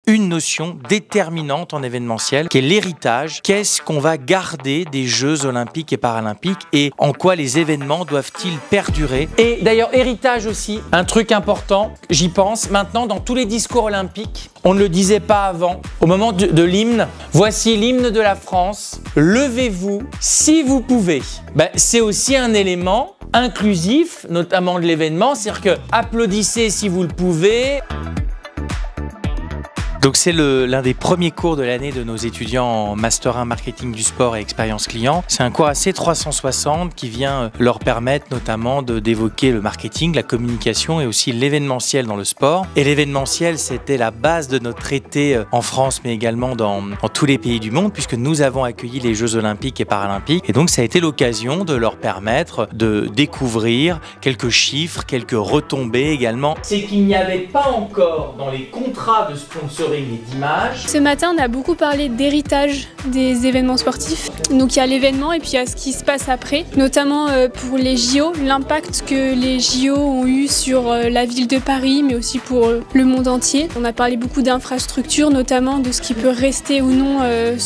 une notion déterminante en événementiel, qui est l'héritage. Qu'est-ce qu'on va garder des Jeux Olympiques et Paralympiques et en quoi les événements doivent-ils perdurer? Et d'ailleurs, héritage aussi, un truc important, j'y pense, maintenant dans tous les discours olympiques, on ne le disait pas avant, au moment de l'hymne, voici l'hymne de la France, levez-vous si vous pouvez. C'est aussi un élément inclusif, notamment de l'événement, c'est-à-dire que applaudissez si vous le pouvez. Donc c'est l'un des premiers cours de l'année de nos étudiants en Master 1 Marketing du sport et expérience client. C'est un cours assez 360 qui vient leur permettre notamment d'évoquer le marketing, la communication et aussi l'événementiel dans le sport. Et l'événementiel, c'était la base de notre été en France, mais également dans tous les pays du monde, puisque nous avons accueilli les Jeux Olympiques et Paralympiques. Et donc ça a été l'occasion de leur permettre de découvrir quelques chiffres, quelques retombées également. C'est qu'il n'y avait pas encore dans les contrats de sponsoring et d'images. Ce matin, on a beaucoup parlé d'héritage des événements sportifs. Donc il y a l'événement et puis il y a ce qui se passe après, notamment pour les JO, l'impact que les JO ont eu sur la ville de Paris, mais aussi pour le monde entier. On a parlé beaucoup d'infrastructures, notamment de ce qui peut rester ou non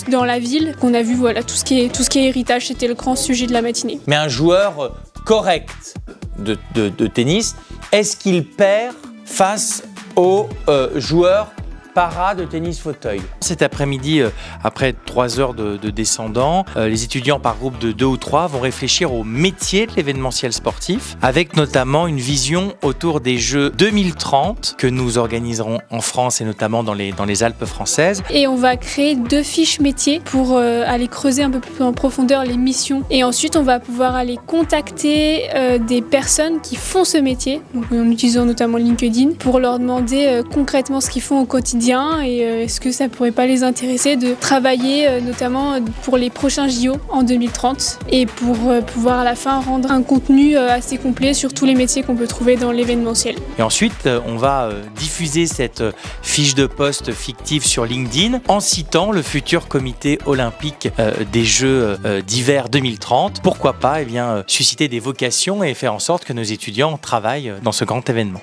dans la ville. On a vu voilà, tout ce qui est héritage, c'était le grand sujet de la matinée. Mais un joueur correct de tennis, est-ce qu'il perd face aux joueurs para de tennis fauteuil? Cet après-midi, après 3 heures de descendants, les étudiants par groupe de 2 ou 3 vont réfléchir au métier de l'événementiel sportif, avec notamment une vision autour des Jeux 2030 que nous organiserons en France et notamment dans les Alpes françaises. Et on va créer 2 fiches métiers pour aller creuser un peu plus en profondeur les missions. Et ensuite, on va pouvoir aller contacter des personnes qui font ce métier, donc, en utilisant notamment LinkedIn, pour leur demander concrètement ce qu'ils font au quotidien et est-ce que ça pourrait pas les intéresser de travailler notamment pour les prochains JO en 2030 et pour pouvoir à la fin rendre un contenu assez complet sur tous les métiers qu'on peut trouver dans l'événementiel. Et ensuite, on va diffuser cette fiche de poste fictive sur LinkedIn en citant le futur comité olympique des Jeux d'hiver 2030. Pourquoi pas susciter des vocations et faire en sorte que nos étudiants travaillent dans ce grand événement.